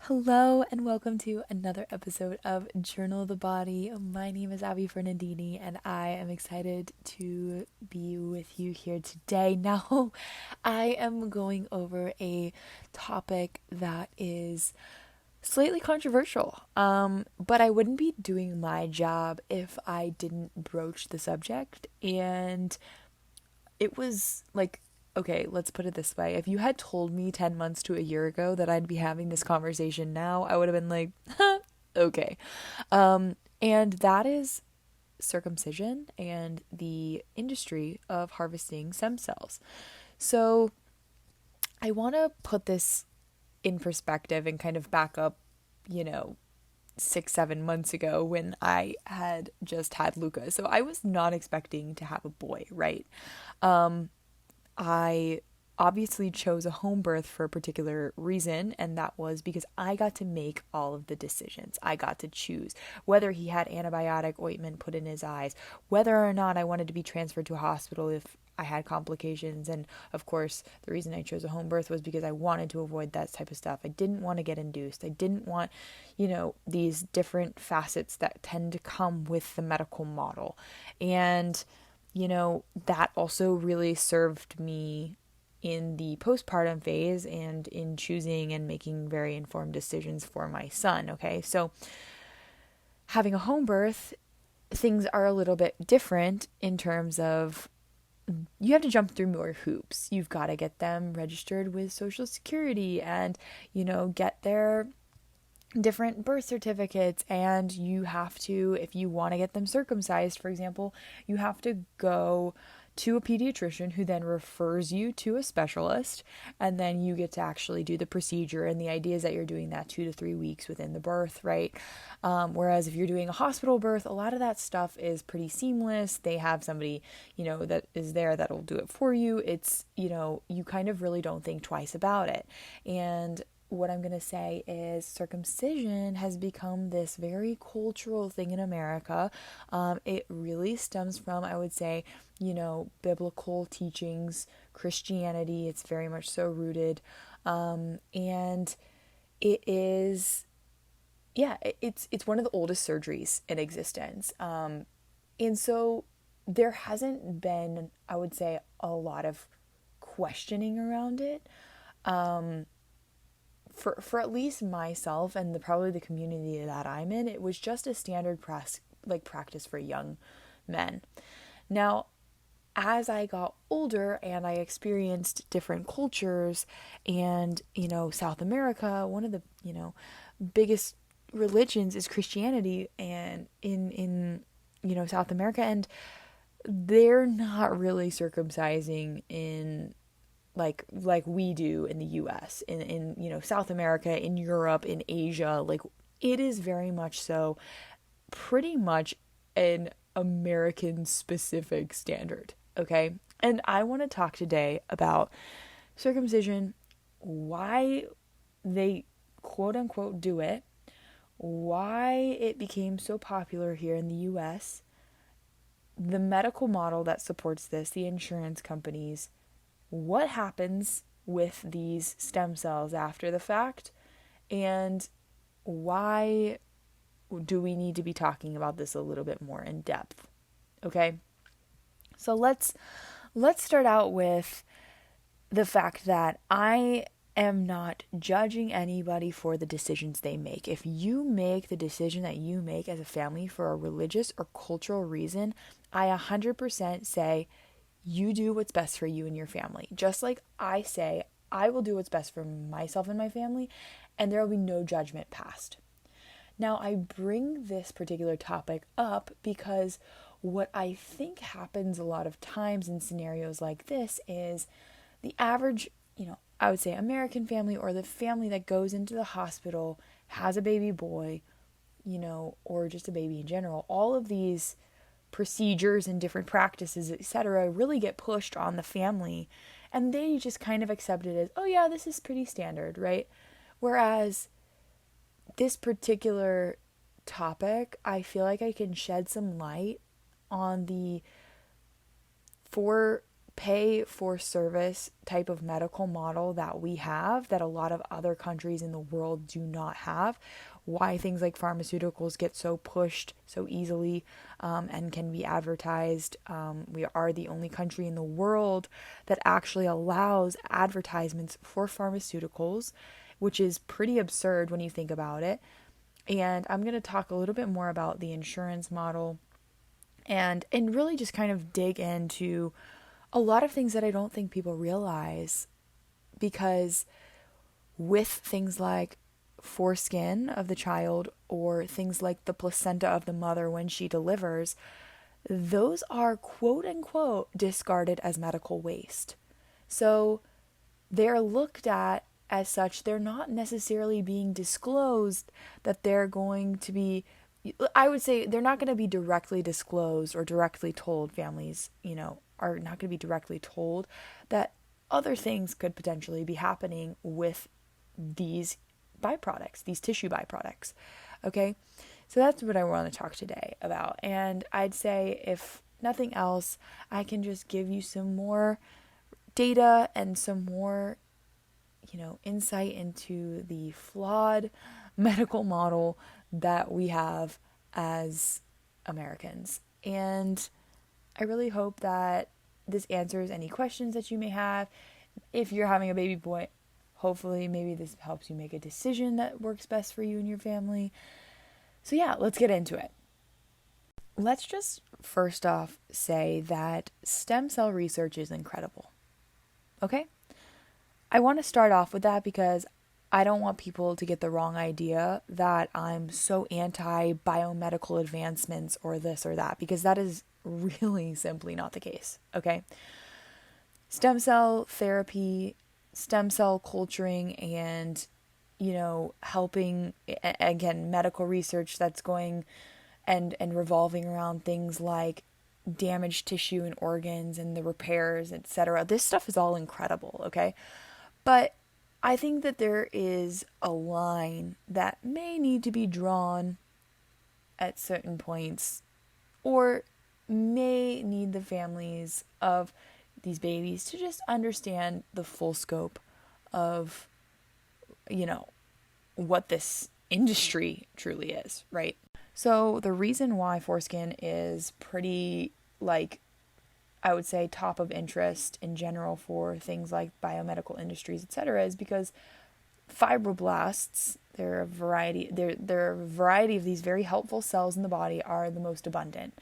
Hello and welcome to another episode of Journal of the Body. My name is Abby Fernandini and I am excited to be with you here today. Now, I am going over a topic that is slightly controversial, but I wouldn't be doing my job if I didn't broach the subject. And it was like, okay, let's put it this way. If you had told me 10 months to a year ago that I'd be having this conversation now, I would have been like, huh, okay. And that is circumcision and the industry of harvesting stem cells. So I want to put this in perspective and kind of back up, you know, 6, 7 months ago when I had just had Luca. So I was not expecting to have a boy, right? I obviously chose a home birth for a particular reason, and that was because I got to make all of the decisions. I got to choose whether he had antibiotic ointment put in his eyes, whether or not I wanted to be transferred to a hospital if I had complications. And of course, the reason I chose a home birth was because I wanted to avoid that type of stuff. I didn't want to get induced. I didn't want, these different facets that tend to come with the medical model. And that also really served me in the postpartum phase and in choosing and making very informed decisions for my son. Okay, so having a home birth, things are a little bit different in terms of you have to jump through more hoops. You've got to get them registered with Social Security and, get their different birth certificates, and you have to, if you want to get them circumcised, for example, you have to go to a pediatrician who then refers you to a specialist, and then you get to actually do the procedure. And the idea is that you're doing that 2 to 3 weeks within the birth, right? Whereas if you're doing a hospital birth, a lot of that stuff is pretty seamless. They have somebody, that is there that'll do it for you. It's, you kind of really don't think twice about it. And what I'm going to say is circumcision has become this very cultural thing in America. It really stems from, I would say, biblical teachings, Christianity. It's very much so rooted. And it is, it's one of the oldest surgeries in existence. And so there hasn't been, I would say, a lot of questioning around it. For at least myself and probably the community that I'm in, it was just a standard practice for young men. Now, as I got older and I experienced different cultures and, South America, one of the, biggest religions is Christianity, and in South America, and they're not really circumcising in like we do in the US, in South America, in Europe, in Asia. Like, it is very much so pretty much an American specific standard, okay? And I want to talk today about circumcision, why they quote unquote do it, why it became so popular here in the US, the medical model that supports this, the insurance companies, what happens with these stem cells after the fact, and why do we need to be talking about this a little bit more in depth. Okay, so let's start out with the fact that I am not judging anybody for the decisions they make. If you make the decision that you make as a family for a religious or cultural reason, I 100% say you do what's best for you and your family. Just like I say, I will do what's best for myself and my family, and there will be no judgment passed. Now, I bring this particular topic up because what I think happens a lot of times in scenarios like this is the average, I would say American family, or the family that goes into the hospital, has a baby boy, or just a baby in general. All of these procedures and different practices, etc., really get pushed on the family, and they just kind of accept it as, oh yeah, this is pretty standard, right? Whereas this particular topic, I feel like I can shed some light on the four pay for service type of medical model that we have that a lot of other countries in the world do not have, why things like pharmaceuticals get so pushed so easily and can be advertised. We are the only country in the world that actually allows advertisements for pharmaceuticals, which is pretty absurd when you think about it. And I'm going to talk a little bit more about the insurance model and really just kind of dig into a lot of things that I don't think people realize, because with things like foreskin of the child or things like the placenta of the mother when she delivers, those are quote unquote discarded as medical waste. So they're looked at as such. They're not necessarily being disclosed that they're going to be, I would say they're not going to be directly disclosed or directly told. Families, are not going to be directly told that other things could potentially be happening with these byproducts, these tissue byproducts. Okay, so that's what I want to talk today about. And I'd say, if nothing else, I can just give you some more data and some more, insight into the flawed medical model that we have as Americans. And I really hope that this answers any questions that you may have. If you're having a baby boy, hopefully maybe this helps you make a decision that works best for you and your family. So yeah, let's get into it. Let's just first off say that stem cell research is incredible. Okay? I want to start off with that because I don't want people to get the wrong idea that I'm so anti biomedical advancements or this or that, because that is really simply not the case. Okay? Stem cell therapy, stem cell culturing, and helping, again, medical research that's going and revolving around things like damaged tissue and organs and the repairs, etc. This stuff is all incredible, okay? But I think that there is a line that may need to be drawn at certain points, or may need the families of these babies to just understand the full scope of, what this industry truly is, right? So the reason why foreskin is pretty, I would say, top of interest in general for things like biomedical industries, etc., is because fibroblasts, there are a variety of these very helpful cells in the body, are the most abundant.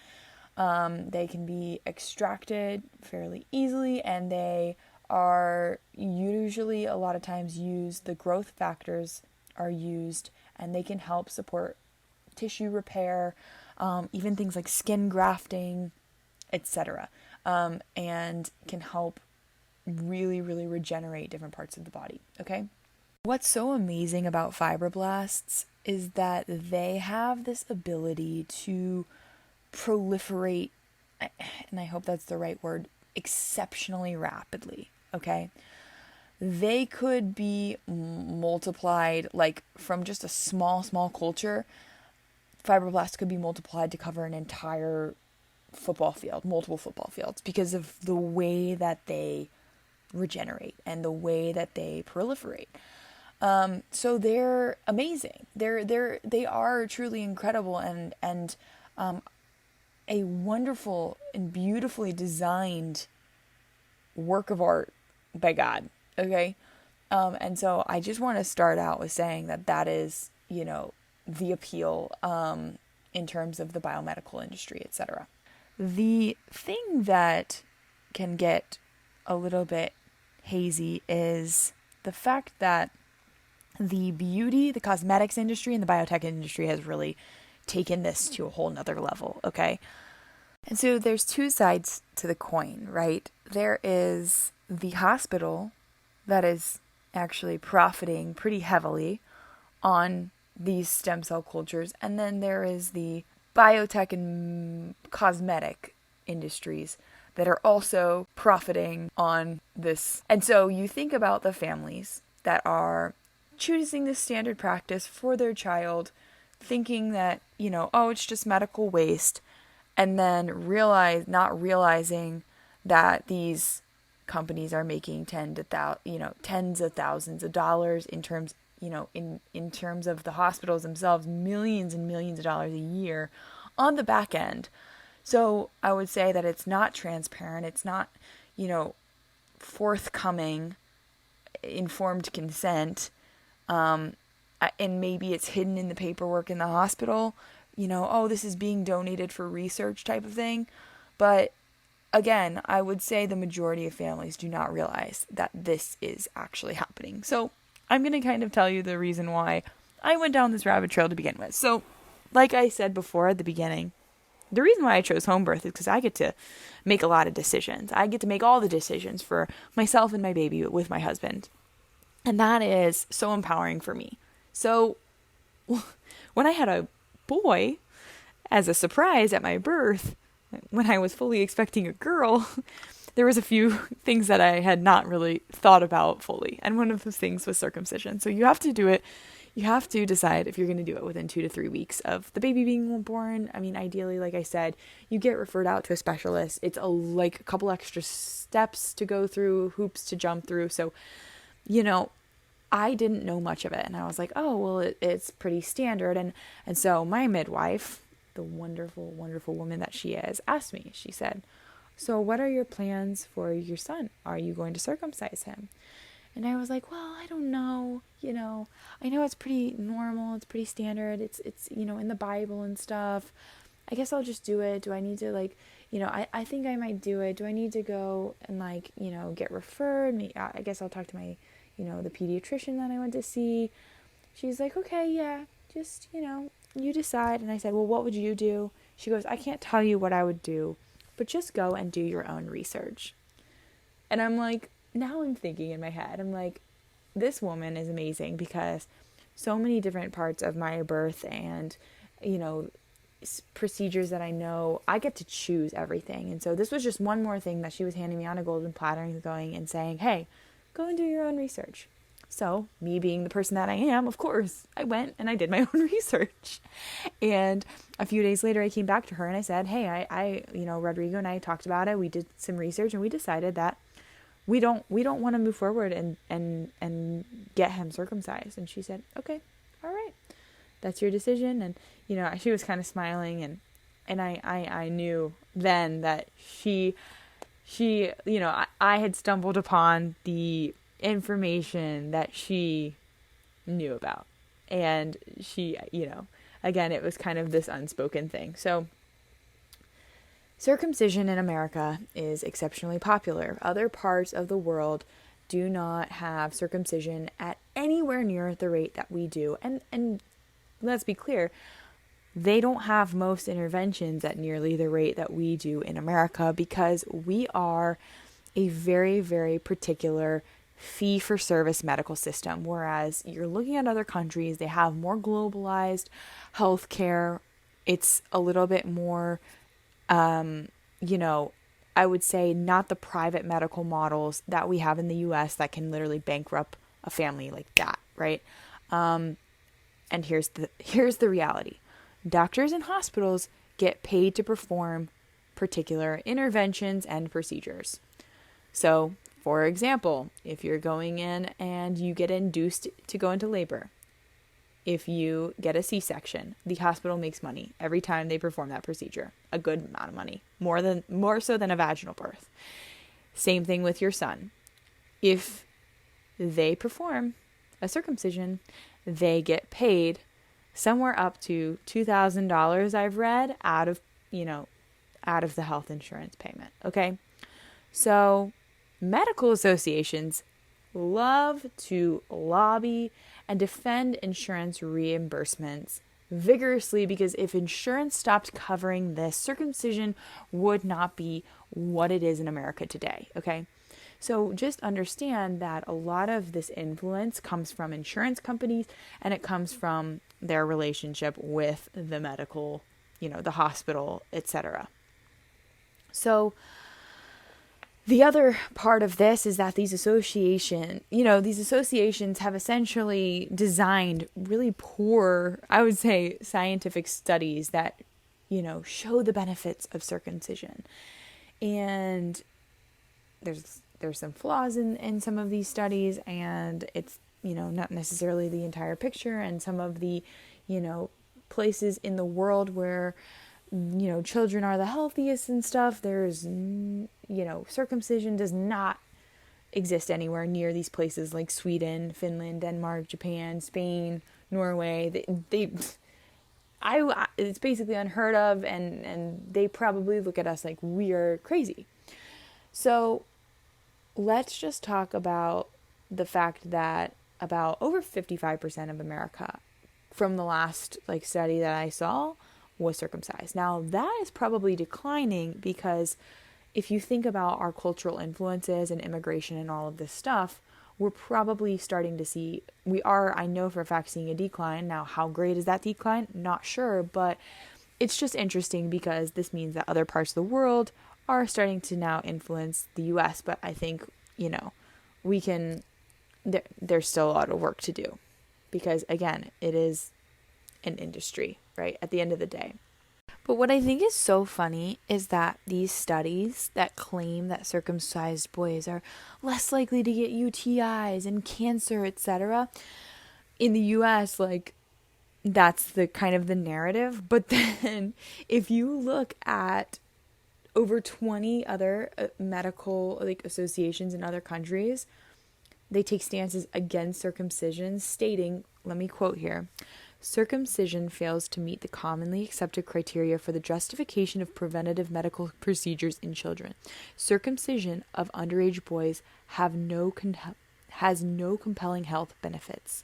They can be extracted fairly easily, and they are usually, a lot of times, used. The growth factors are used, and they can help support tissue repair, even things like skin grafting, etc., and can help really, really regenerate different parts of the body. Okay? What's so amazing about fibroblasts is that they have this ability to proliferate, and I hope that's the right word, exceptionally rapidly, okay? They could be multiplied, from just a small culture. Fibroblasts could be multiplied to cover an entire football field, multiple football fields, because of the way that they regenerate and the way that they proliferate. So they're amazing. They are truly incredible and a wonderful and beautifully designed work of art by God. Okay. And so I just want to start out with saying that is, the appeal, in terms of the biomedical industry, etc. The thing that can get a little bit hazy is the fact that the beauty, the cosmetics industry, and the biotech industry has really taken this to a whole nother level, okay? And so there's two sides to the coin, right? There is the hospital that is actually profiting pretty heavily on these stem cell cultures, and then there is the biotech and cosmetic industries that are also profiting on this. And so you think about the families that are choosing this standard practice for their child, thinking that, it's just medical waste, and then not realizing that these companies are making tens of thousands of dollars in terms, in terms of the hospitals themselves, millions and millions of dollars a year on the back end. So I would say that it's not transparent. It's not, forthcoming, informed consent. And maybe it's hidden in the paperwork in the hospital, this is being donated for research type of thing. But again, I would say the majority of families do not realize that this is actually happening. So I'm going to kind of tell you the reason why I went down this rabbit trail to begin with. So like I said before at the beginning, the reason why I chose home birth is because I get to make a lot of decisions. I get to make all the decisions for myself and my baby with my husband. And that is so empowering for me. So when I had a boy as a surprise at my birth, when I was fully expecting a girl, there was a few things that I had not really thought about fully. And one of those things was circumcision. So you have to do it. You have to decide if you're going to do it within 2 to 3 weeks of the baby being born. I mean, ideally, like I said, you get referred out to a specialist. It's a couple extra steps to go through, hoops to jump through. So, I didn't know much of it. And I was like, oh, well, it's pretty standard. And so my midwife, the wonderful, wonderful woman that she is, asked me, she said, so what are your plans for your son? Are you going to circumcise him? And I was like, well, I don't know. I know it's pretty normal. It's pretty standard. It's in the Bible and stuff. I guess I'll just do it. Do I need to I think I might do it. Do I need to go and get referred? I guess I'll talk to my, the pediatrician that I went to see. She's like, okay, yeah, just, you decide. And I said, well, what would you do? She goes, I can't tell you what I would do, but just go and do your own research. And I'm like, now I'm thinking in my head, I'm like, this woman is amazing because so many different parts of my birth and, procedures that I know, I get to choose everything. And so this was just one more thing that she was handing me on a golden platter and going and saying, hey, go and do your own research. So me being the person that I am, of course, I went and I did my own research. And a few days later, I came back to her and I said, hey, I Rodrigo and I talked about it. We did some research and we decided that we don't want to move forward and get him circumcised. And she said, okay, all right, that's your decision. And, she was kind of smiling and I knew then that she, I had stumbled upon the information that she knew about. And she, again, it was kind of this unspoken thing. So circumcision in America is exceptionally popular. Other parts of the world do not have circumcision at anywhere near the rate that we do. And let's be clear, they don't have most interventions at nearly the rate that we do in America because we are a very, very particular fee-for-service medical system. Whereas you're looking at other countries, they have more globalized healthcare. It's a little bit more I would say not the private medical models that we have in the US that can literally bankrupt a family like that, right? And here's the reality. Doctors and hospitals get paid to perform particular interventions and procedures. So, for example, if you're going in and you get induced to go into labor, if you get a C-section, the hospital makes money every time they perform that procedure. A good amount of money, more so than a vaginal birth. Same thing with your son. If they perform a circumcision, they get paid somewhere up to $2,000 I've read out of the health insurance payment, okay? So medical associations love to lobby and defend insurance reimbursements vigorously because if insurance stopped covering this, circumcision would not be what it is in America today, okay? So just understand that a lot of this influence comes from insurance companies and it comes from their relationship with the medical, the hospital, etc. So the other part of this is that these associations have essentially designed really poor, I would say, scientific studies that, show the benefits of circumcision. And there's some flaws in some of these studies, and it's, not necessarily the entire picture, and some of the, places in the world where, children are the healthiest and stuff, there's, circumcision does not exist anywhere near these places like Sweden, Finland, Denmark, Japan, Spain, Norway. It's basically unheard of, and they probably look at us like we're crazy. So let's just talk about the fact that about over 55% of America, from the last study that I saw, was circumcised. Now that is probably declining, because if you think about our cultural influences and immigration and all of this stuff, we're probably starting to see, I know for a fact, seeing a decline. Now, how great is that decline? Not sure, but it's just interesting because this means that other parts of the world are starting to now influence the US. But I think, there's still a lot of work to do, because again, it is an industry, right? At the end of the day. But what I think is so funny is that these studies that claim that circumcised boys are less likely to get UTIs and cancer, etc., in the US, that's the kind of the narrative. But then if you look at over 20 other medical associations in other countries, they take stances against circumcision, stating, let me quote here, "Circumcision fails to meet the commonly accepted criteria for the justification of preventative medical procedures in children. Circumcision of underage boys has no compelling health benefits."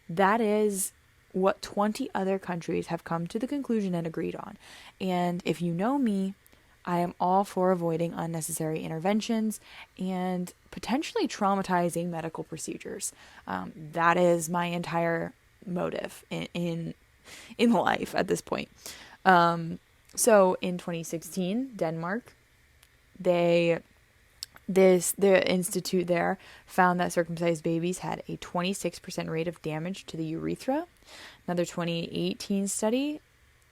That is what 20 other countries have come to the conclusion and agreed on. And if you know me, I am all for avoiding unnecessary interventions and potentially traumatizing medical procedures. That is my entire motive in life at this point. So in 2016, Denmark, the institute there found that circumcised babies had a 26% rate of damage to the urethra. Another 2018 study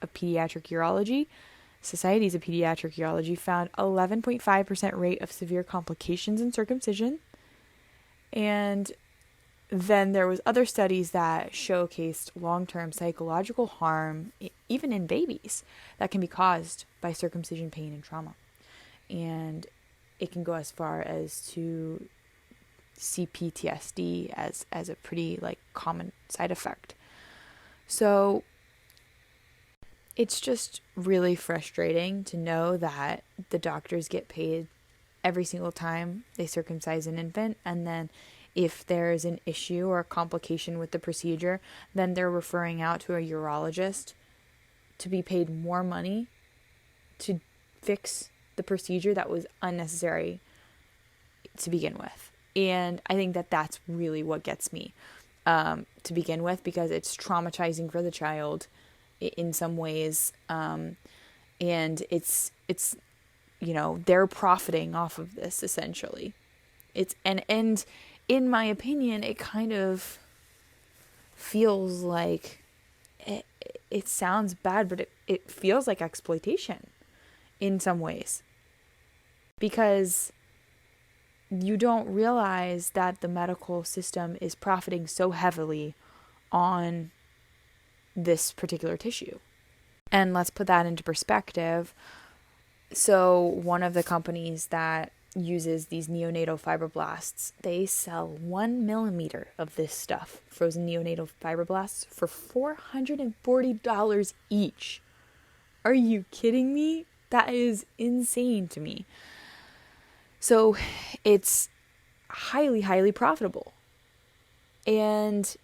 of pediatric urology, Societies of Pediatric Urology, found 11.5% rate of severe complications in circumcision. And then there was other studies that showcased long-term psychological harm, even in babies, that can be caused by circumcision pain and trauma. And it can go as far as to CPTSD as a pretty common side effect. So it's just really frustrating to know that the doctors get paid every single time they circumcise an infant, and then if there's an issue or a complication with the procedure, then they're referring out to a urologist to be paid more money to fix the procedure that was unnecessary to begin with. And I think that that's really what gets me to begin with, because it's traumatizing for the child in some ways, and it's they're profiting off of this essentially. It's and in my opinion, it kind of feels like it sounds bad, but it feels like exploitation in some ways, because you don't realize that the medical system is profiting so heavily on this particular tissue. And let's put that into perspective. So one of the companies that uses these neonatal fibroblasts, they sell 1 millimeter of this stuff, frozen neonatal fibroblasts, for $440 each. Are you kidding me? That is insane to me. So it's highly, highly profitable. And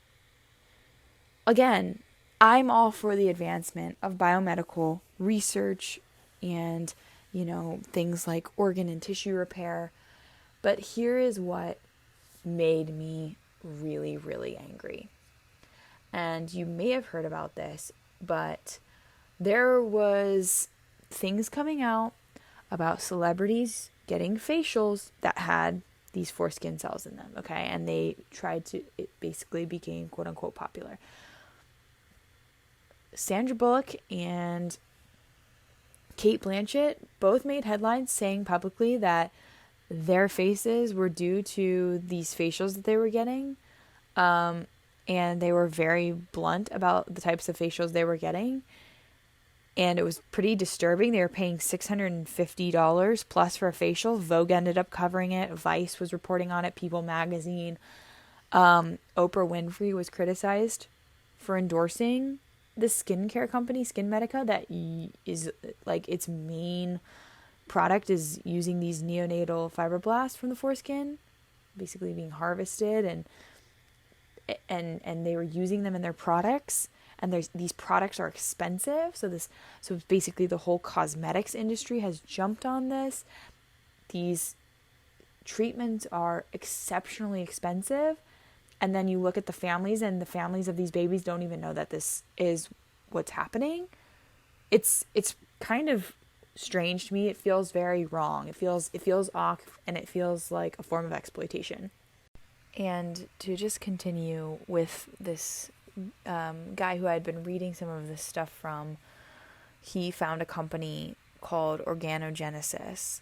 again, I'm all for the advancement of biomedical research and, things like organ and tissue repair. But here is what made me really, really angry. And you may have heard about this, but there was things coming out about celebrities getting facials that had these foreskin cells in them, okay? And it basically became quote unquote popular. Sandra Bullock and Kate Blanchett both made headlines saying publicly that their faces were due to these facials that they were getting. And they were very blunt about the types of facials they were getting. And it was pretty disturbing. They were paying $650 plus for a facial. Vogue ended up covering it. Vice was reporting on it. People magazine. Oprah Winfrey was criticized for endorsing the skincare company, SkinMedica, that is like its main product is using these neonatal fibroblasts from the foreskin, basically being harvested, and they were using them in their products. And these products are expensive. So basically the whole cosmetics industry has jumped on this. These treatments are exceptionally expensive. And then you look at the families, and the families of these babies don't even know that this is what's happening. It's kind of strange to me. It feels very wrong. It feels off, and it feels like a form of exploitation. And to just continue with this guy who I had been reading some of this stuff from, he found a company called Organogenesis,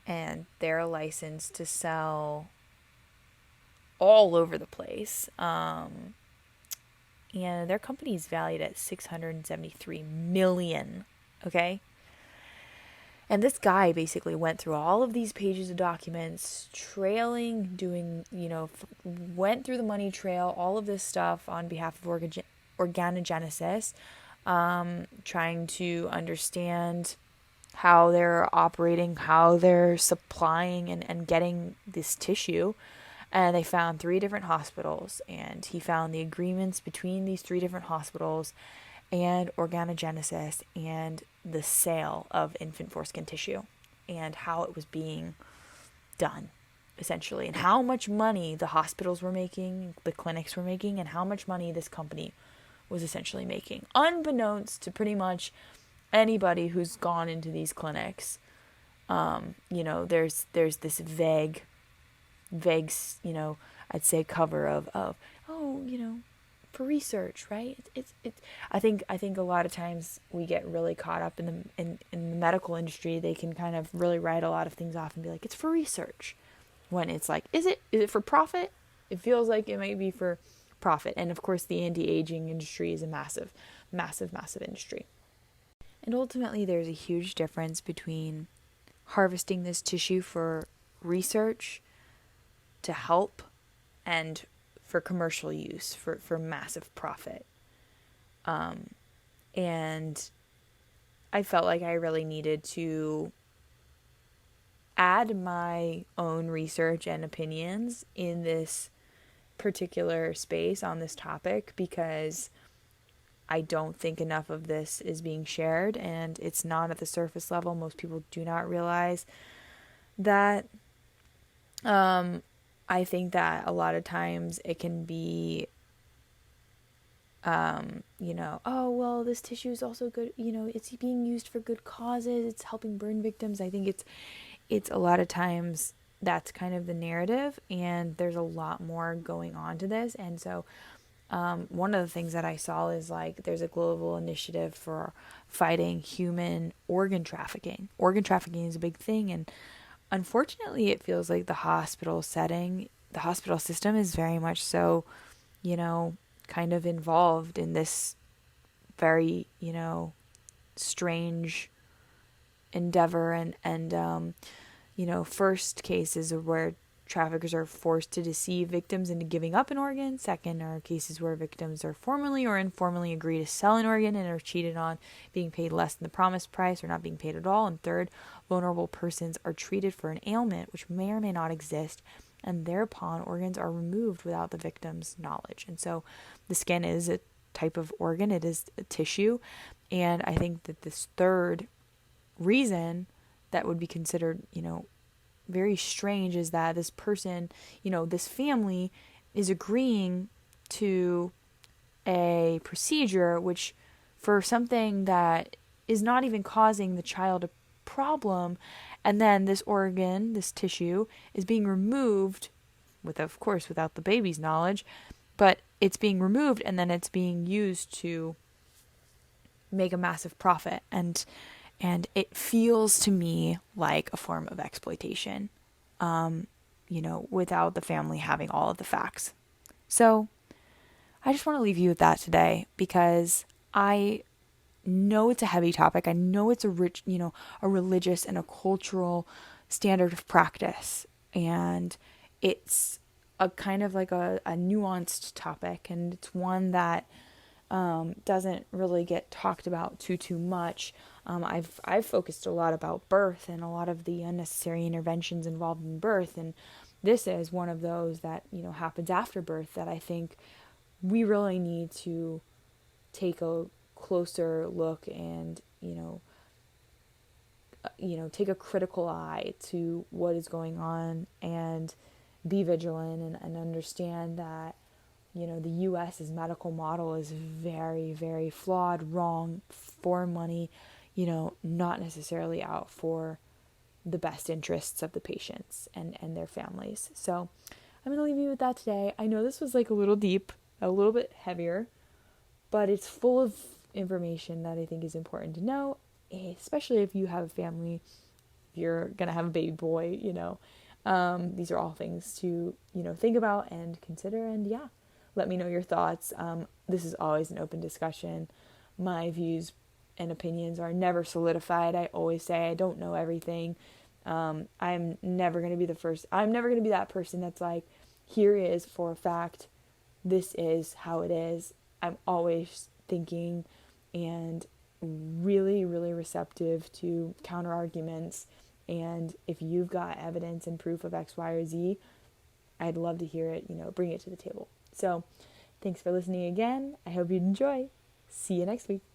and they're licensed to sell all over the place. And their company is valued at $673 million. Okay. And this guy basically went through all of these pages of documents, went through the money trail, all of this stuff on behalf of Organogenesis, trying to understand how they're operating, how they're supplying and getting this tissue. And they found 3 different hospitals, and he found the agreements between these 3 different hospitals and Organogenesis and the sale of infant foreskin tissue and how it was being done, essentially, and how much money the hospitals were making, the clinics were making, and how much money this company was essentially making, unbeknownst to pretty much anybody who's gone into these clinics. There's this vague, I'd say cover of for research, right? It's I think a lot of times we get really caught up in the medical industry. They can kind of really write a lot of things off and be like, it's for research, when it's like, is it for profit? It feels like it might be for profit. And of course the anti-aging industry is a massive industry. And ultimately there's a huge difference between harvesting this tissue for research to help and for commercial use, for massive profit. And I felt like I really needed to add my own research and opinions in this particular space on this topic, because I don't think enough of this is being shared, and it's not at the surface level. Most people do not realize that. I think that a lot of times it can be, oh, well, this tissue is also good. It's being used for good causes. It's helping burn victims. I think it's a lot of times that's kind of the narrative, and there's a lot more going on to this. And so, one of the things that I saw is like, there's a global initiative for fighting human organ trafficking. Organ trafficking is a big thing, and unfortunately, it feels like the hospital system is very much so, kind of involved in this very, strange endeavor. And first cases are where traffickers are forced to deceive victims into giving up an organ. Second are cases where victims are formally or informally agree to sell an organ and are cheated on being paid less than the promised price or not being paid at all. And third, vulnerable persons are treated for an ailment which may or may not exist, and thereupon organs are removed without the victim's knowledge. And so the skin is a type of organ. It is a tissue. And I think that this third reason that would be considered, very strange is that this person, this family is agreeing to a procedure which, for something that is not even causing the child a problem, and then this organ, this tissue, is being removed without the baby's knowledge, but it's being removed and then it's being used to make a massive profit. And it feels to me like a form of exploitation. without the family having all of the facts. So I just want to leave you with that today, because I know it's a heavy topic. I know it's a rich, a religious and a cultural standard of practice. And it's a kind of like a nuanced topic. And it's one that doesn't really get talked about too much. I've focused a lot about birth and a lot of the unnecessary interventions involved in birth. And this is one of those that, happens after birth that I think we really need to take a closer look and, take a critical eye to what is going on and be vigilant and understand that, the U.S.'s medical model is very, very flawed, wrong, for money, not necessarily out for the best interests of the patients and their families. So I'm going to leave you with that today. I know this was like a little deep, a little bit heavier, but it's full of information that I think is important to know, especially if you have a family, if you're going to have a baby boy, these are all things to, think about and consider. And yeah, let me know your thoughts. This is always an open discussion. My views and opinions are never solidified. I always say I don't know everything. I'm never going to be I'm never going to be that person that's like, here is for a fact, this is how it is. I'm always thinking and really, really receptive to counter arguments. And if you've got evidence and proof of X, Y, or Z, I'd love to hear it, bring it to the table. So thanks for listening again. I hope you enjoy. See you next week.